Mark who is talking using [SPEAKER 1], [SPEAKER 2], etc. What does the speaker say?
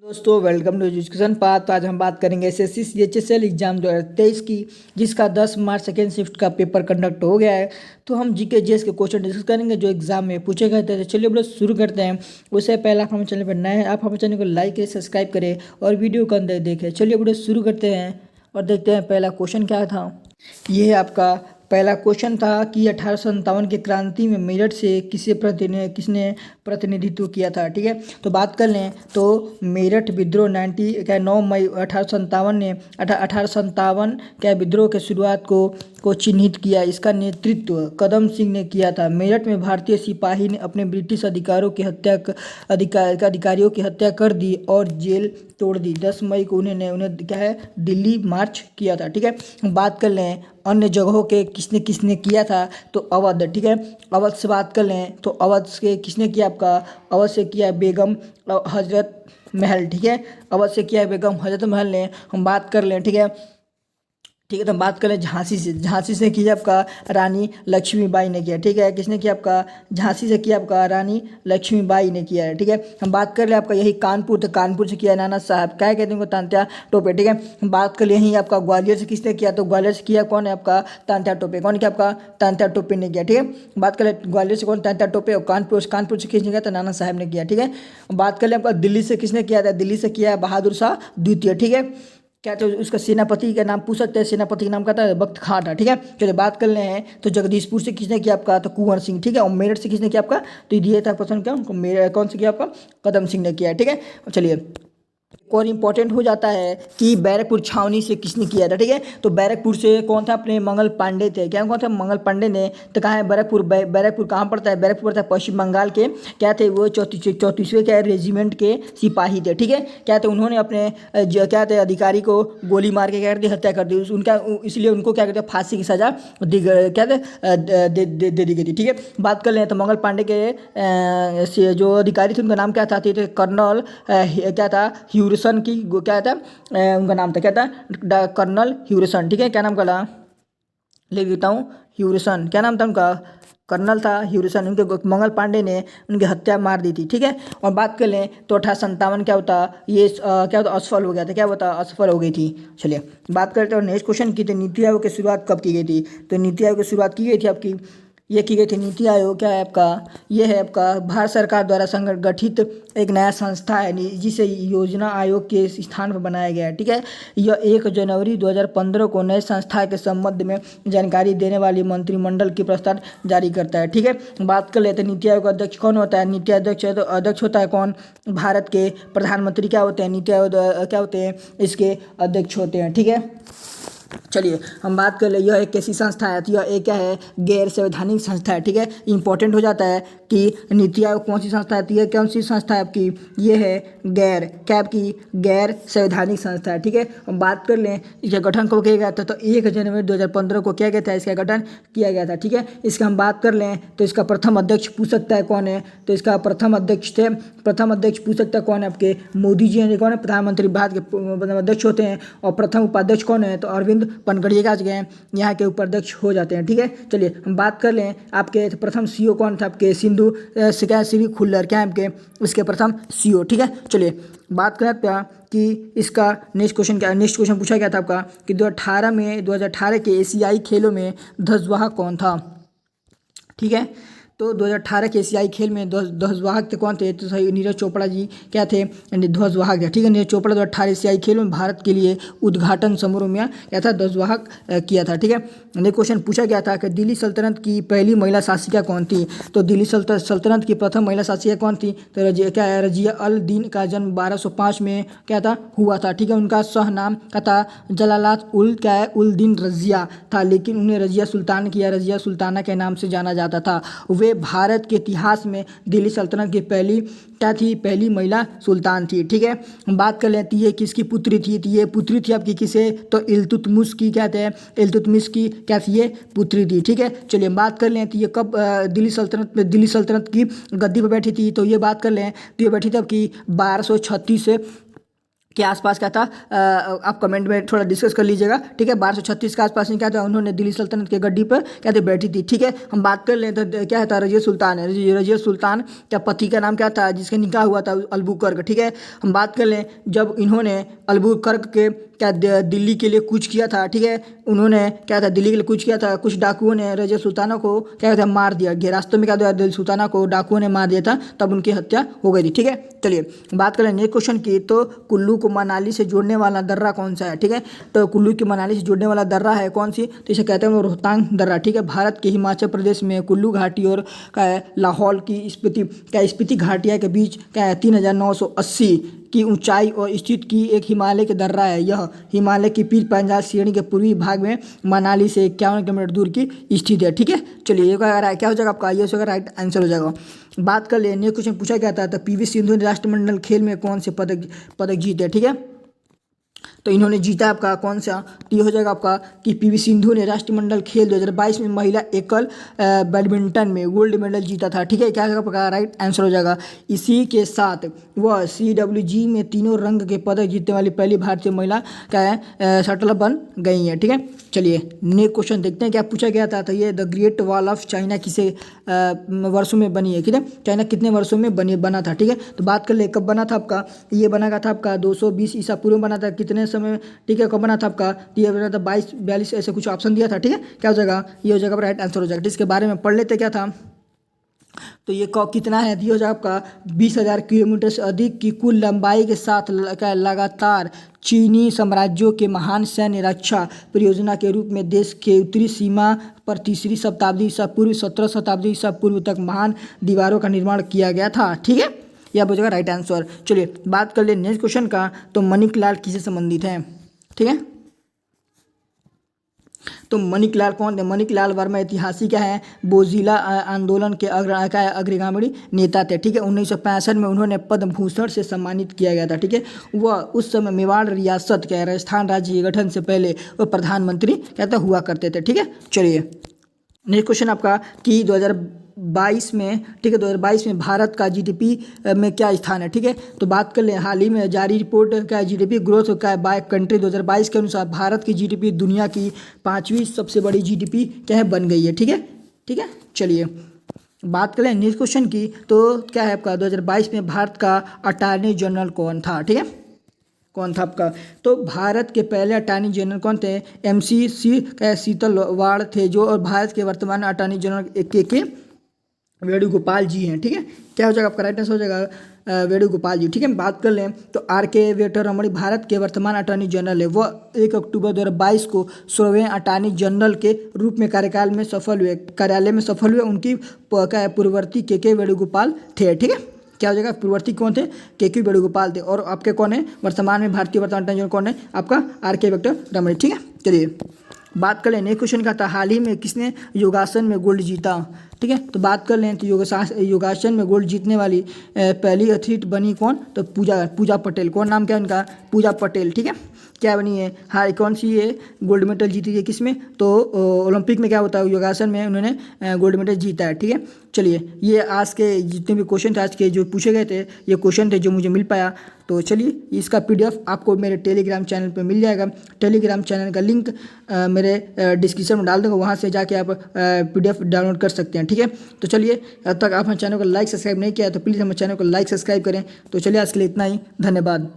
[SPEAKER 1] दोस्तों welcome to education path. तो आज हम बात करेंगे एसएससी सीएचएसएल एग्जाम 2023 की, जिसका 10 मार्च सेकेंड शिफ्ट का पेपर कंडक्ट हो गया है। तो हम जीके जीएस के क्वेश्चन डिस्कस करेंगे जो एग्जाम में पूछे गए थे। तो चलिए बड़े शुरू करते हैं। उससे पहले आप हमारे चैनल पर नए हैं, आप हमारे चैनल को लाइक करें, सब्सक्राइब करें और वीडियो को अंदर देखें। चलिए बड़े शुरू करते हैं और देखते हैं पहला क्वेश्चन क्या था। ये है आपका पहला क्वेश्चन था कि 1857 की क्रांति में मेरठ से किसने प्रतिनिधित्व किया था। ठीक है, तो बात कर लें तो मेरठ विद्रोह 9 मई 1857 ने 1857 के विद्रोह के शुरुआत को चिन्हित किया। इसका नेतृत्व कदम सिंह ने किया था। मेरठ में भारतीय सिपाही ने अपने ब्रिटिश अधिकारियों की हत्या कर दी और जेल तोड़ दी। 10 मई को उन्हें क्या है दिल्ली मार्च किया था। ठीक है, बात कर लें अन्य जगहों के किसने किसने किया था तो अवध। ठीक है, अवध से बात कर लें तो अवध से किसने किया, आपका अवध से किया बेगम हजरत महल। ठीक है, अवध से किया बेगम हजरत महल ने हम बात कर लें। ठीक है, तो हम बात करें झांसी से किया आपका रानी लक्ष्मीबाई ने किया। ठीक है, किसने किया, आपका झांसी से किया आपका रानी लक्ष्मीबाई ने किया है। ठीक है, हम बात कर ले आपका यही कानपुर, तो कानपुर से किया नाना साहब, क्या कहते हैं उनको, तांत्या टोपे। ठीक है, हम बात कर ले यहीं आपका ग्वालियर से किसने किया, तो ग्वालियर से किया कौन है, आपका तांत्या टोपे। कौन किया, आपका तांत्या टोपे ने किया। ठीक है, बात कर ले ग्वालियर से कौन, तांत्या टोपे। और कानपुर से किसने किया, तो नाना साहब ने किया। ठीक है, बात कर ले आपका दिल्ली से किसने किया था, दिल्ली से किया बहादुर शाह द्वितीय। ठीक है, क्या तो उसका सेनापति का नाम पूछ सकते हैं, सेनापति का नाम क्या था, बख्त खां था। ठीक है, चलिए बात कर ले हैं तो जगदीशपुर से किसने किया, आपका तो कुंवर सिंह। ठीक है, और मेरठ से किसने किया, आपका तो ये था प्रश्न क्या, कौन से किया, आपका कदम सिंह ने किया है। ठीक है, चलिए एक और इम्पोर्टेंट हो जाता है कि बैरकपुर छावनी से किसने किया था। ठीक है, तो बैरकपुर से कौन था, अपने मंगल पांडे थे। क्या कौन था, मंगल पांडे ने। तो कहाँ है बैरकपुर, बैरकपुर कहाँ पड़ता है, बैरकपुर पड़ता है पश्चिम बंगाल के, क्या थे वो 34वें क्या रेजिमेंट के सिपाही थे। ठीक है, क्या थे उन्होंने अपने क्या थे अधिकारी को गोली मार के क्या कर दी, हत्या कर दी उनका, इसलिए उनको क्या कहते हैं फांसी की सजा क्या थे दे दी गई थी। ठीक है, बात कर लें तो मंगल पांडे के जो अधिकारी थे उनका नाम क्या था, कर्नल क्या था ह्यूरिसन की क्या था उनका नाम था, क्या था कर्नल ह्यूरिसन। ठीक है, क्या नाम का लिख देता हूँ, ह्यूरिसन, क्या नाम था उनका, कर्नल था ह्यूरिसन। उनके मंगल पांडे ने उनकी हत्या मार दी थी। ठीक है, और बात कर लें तो 1857 क्या होता, ये क्या होता असफल हो गया था, क्या होता असफल हो गई थी। चलिए बात करते हैं नेक्स्ट क्वेश्चन की। तो नीति आयोग की शुरुआत कब की गई थी, तो नीति आयोग की शुरुआत की गई थी आपकी, ये की गई थी नीति आयोग, क्या है आपका, ये है आपका भारत सरकार द्वारा संगठित एक नया संस्था है जिसे योजना आयोग के स्थान पर बनाया गया है। ठीक है, यह 1 जनवरी 2015 को नए संस्था के संबंध में जानकारी देने वाली मंत्रिमंडल की प्रस्ताव जारी करता है। ठीक है, बात कर लेते हैं नीति आयोग का अध्यक्ष कौन होता है, नीति अध्यक्ष है तो अध्यक्ष होता है कौन, भारत के प्रधानमंत्री क्या होते हैं, नीति आयोग क्या होते हैं, इसके अध्यक्ष होते हैं। ठीक है, चलिए हम बात कर ले यह एक कैसी संस्था है, तो यह एक क्या है गैर संवैधानिक संस्था है। ठीक है, इंपॉर्टेंट हो जाता है कि नीति आयोग कौन सी संस्था है, तो यह कौन सी संस्था है आपकी, ये है क्या आपकी गैर संवैधानिक संस्था है। ठीक है, हम बात कर लें इसका गठन कब किया गया था, तो 1 जनवरी 2015 को किया गया था, इसका गठन किया गया था। ठीक है, इसका हम बात कर लें तो इसका प्रथम अध्यक्ष पूछ सकता है कौन है, तो इसका प्रथम अध्यक्ष पूछ सकता है कौन है, आपके मोदी जी हैं, कौन है प्रधानमंत्री भारत के अध्यक्ष होते हैं। और प्रथम उपाध्यक्ष कौन है, तो अरविंद पनगड़िया गए यहाँ के उपाध्यक्ष हो जाते हैं। ठीक है, चलिए हम बात कर लें आपके प्रथम सीईओ कौन था, आपके श्री खुल्लर, क्या है आपके इसके प्रथम सीईओ। ठीक है, चलिए बात करें आपका कि इसका नेक्स्ट क्वेश्चन पूछा गया था आपका कि 2018 के एशियाई खेलों में ध्वजवाहक कौन था। ठीक है, तो 2018 के एशियाई खेल में ध्वजवाहक थे कौन थे, तो सही नीरज चोपड़ा जी क्या थे, ध्वजवाहक थे। ठीक है, नीरज चोपड़ा 2018 एशियाई खेलों में भारत के लिए उद्घाटन समारोह में क्या था ध्वजवाहक किया था। ठीक है, नेक्स्ट क्वेश्चन पूछा गया था कि दिल्ली सल्तनत की पहली महिला शासिका कौन थी, तो दिल्ली सल्तनत की प्रथम महिला शासिका कौन थी, तो रजिया अल दीन का जन्म 1205 में क्या था हुआ था। ठीक है, उनका सह नाम क्या था जलालात उल दीन रजिया था, लेकिन उन्हें रजिया सुल्तान किया रजिया सुल्ताना के नाम से जाना जाता था। वे भारत के इतिहास में दिल्ली सल्तनत की पहली महिला सुल्तान थी। ठीक है, बात कर लेते ये किसकी पुत्री थी, तो ये पुत्री थी आपकी किसे, तो इल्तुतमिश की क्या थे, इल्तुतमिश की क्या थी ये पुत्री थी। ठीक है, चलिए बात कर लें तो ये कब दिल्ली सल्तनत की गद्दी पर बैठी थी, तो ये बात कर लें तो ये बैठी थी आपकी 1236 के आसपास क्या था, आप कमेंट में थोड़ा डिस्कस कर लीजिएगा, ठीक है। 1236 के आसपास में क्या था, उन्होंने दिल्ली सल्तनत के गद्दी पर क्या थे, बैठी थी, ठीक है। हम बात कर लें तो क्या था, रजिया सुल्तान है। रजिया सुल्तान क्या पति का नाम क्या था जिसका निकाह हुआ था, अलबुकर्क, ठीक है। हम बात कर लें जब इन्होंने अलबुकर्क के क्या दिल्ली के लिए कूच किया था, ठीक है। उन्होंने क्या था, दिल्ली के लिए कूच किया था, कुछ डाकुओं ने रजिया सुल्ताना को क्या था, मार दिया। रास्ते में क्या था, दिल्ली सुल्ताना को डाकुओं ने मार दिया था, तब उनकी हत्या हो गई थी, ठीक है। चलिए बात करें नेक्स्ट क्वेश्चन की, तो कुल्लू को मनाली से जोड़ने वाला दर्रा कौन सा है, ठीक है। तो कुल्लू की मनाली से जोड़ने वाला दर्रा है कौन सी, तो इसे कहते हैं रोहतांग दर्रा, ठीक है। भारत के हिमाचल प्रदेश में कुल्लू घाटी और लाहौल की स्पीति घाटिया के बीच क्या है, 3980 की ऊंचाई और स्थित की एक हिमालय के दर्रा है। यह हिमालय की पीर पंजाल श्रेणी के पूर्वी भाग में मनाली से 51 किलोमीटर दूर की स्थित है, ठीक है। चलिए ये क्या हो जाएगा आपका, ये होगा राइट आंसर हो जाएगा। बात कर लें, क्वेश्चन पूछा गया था, तो पीवी सिंधु ने राष्ट्रमंडल खेल में कौन से पदक जीते, ठीक है। तो इन्होंने जीता आपका कौन सा, तो ये हो जाएगा आपका कि पीवी सिंधु ने राष्ट्रमंडल खेल 2022 में महिला एकल बैडमिंटन में गोल्ड मेडल जीता था, ठीक है। क्या आपका राइट आंसर हो जाएगा। इसी के साथ वह CWG में तीनों रंग के पदक जीतने वाली पहली भारतीय महिला क्या है, शटलर बन गई है, ठीक है। चलिए नेक्स्ट क्वेश्चन देखते हैं क्या पूछा गया था। तो ये the great wall of China किसे वर्षों में बनी है, ठीक है। चाइना कितने वर्षों में बना था, ठीक है। तो बात कर ले कब बना था आपका, ये बना था आपका 220 ईसा पूर्व में बना था, कितने समय, ठीक है। कब बना था आपका, तो ये बना था 22 42 ऐसे कुछ ऑप्शन दिया था, ठीक है। क्या हो जाएगा, ये हो जाएगा राइट आंसर हो जाएगा। इसके बारे में पढ़ लेते क्या था, तो ये कितना है, ये हो जाएगा आपका 20,000 किलोमीटर से अधिक की कुल लंबाई के साथ लगातार चीनी साम्राज्यों के महान सैन्य रक्षा परियोजना के रूप में देश के उत्तरी सीमा पर 3री शताब्दी ईसा पूर्व 17 शताब्दी ईसा पूर्व तक महान दीवारों का निर्माण किया गया था, ठीक है। यह हो जाएगा राइट आंसर। चलिए बात कर ले नेक्स्ट क्वेश्चन का, तो मणिकलाल किससे संबंधित है, ठीक है। तो मणिकलाल कौन है, मणिकलाल वर्मा ऐतिहासिक क्या है, बोजिला आंदोलन के अग्रगामी नेता थे, ठीक है। 1965 में उन्होंने पद्म भूषण से सम्मानित किया गया था, ठीक है। वह उस समय मेवाड़ रियासत के राजस्थान राज्य के गठन से पहले वह प्रधानमंत्री कहता हुआ करते थे, ठीक है। चलिए नेक्स्ट क्वेश्चन आपका कि 2022 में, ठीक है, 2022 में भारत का GDP में क्या स्थान है, ठीक है। तो बात कर लें हाल ही में जारी रिपोर्ट क्या GDP ग्रोथ का बाय कंट्री 2022 के अनुसार भारत की GDP दुनिया की 5वीं सबसे बड़ी GDP क्या है बन गई है, ठीक है, ठीक है। चलिए बात करें नेक्स्ट क्वेश्चन की, तो क्या है आपका 2022 में भारत का अटॉर्नी जनरल कौन था, ठीक है, कौन था आपका। तो भारत के पहले अटॉर्नी जनरल कौन थे, MC सीतलवाड़ थे जो, और भारत के वर्तमान अटॉर्नी जनरल के वेणुगोपाल जी हैं, ठीक है। क्या हो जाएगा आपका राइट आंसर हो जाएगा वेणुगोपाल जी, ठीक है। बात कर लें तो RK वेंकटरमण भारत के वर्तमान अटॉर्नी जनरल है। वह 1 अक्टूबर 2022 को 16वें अटॉर्नी जनरल के रूप में कार्यालय में सफल हुए। उनकी पूर्ववर्ती KK वेणुगोपाल थे, ठीक है। क्या हो जाएगा, पूर्ववर्ती कौन थे, KK वेणुगोपाल थे, और आपके कौन है वर्तमान में भारतीय वर्तमान अटॉर्नी जनरल कौन है आपका RK वेंकटरमण, ठीक है। चलिए बात कर लें नेक्स्ट क्वेश्चन का था, हाल ही में किसने योगासन में गोल्ड जीता, ठीक है। तो बात कर लें तो योगासन में गोल्ड जीतने वाली पहली एथलीट बनी कौन, तो पूजा पटेल। कौन नाम क्या है उनका, पूजा पटेल, ठीक है। क्या बनी है, हाँ कौन सी ये गोल्ड मेडल जीती है किसमें, तो ओलंपिक में क्या होता है योगासन में उन्होंने गोल्ड मेडल जीता है, ठीक है। चलिए ये आज के जितने भी क्वेश्चन थे आज के जो पूछे गए थे, ये क्वेश्चन थे जो मुझे मिल पाया। तो चलिए इसका PDF आपको मेरे टेलीग्राम चैनल पे मिल जाएगा। टेलीग्राम चैनल का लिंक मेरे डिस्क्रिप्शन में डाल दूँगा, वहाँ से जाके आप PDF डाउनलोड कर सकते हैं, ठीक है। तो चलिए अब तक आप हमारे चैनल को लाइक सब्सक्राइब नहीं किया है तो प्लीज़ हमारे चैनल को लाइक सब्सक्राइब करें। तो चलिए आज के लिए इतना ही, धन्यवाद।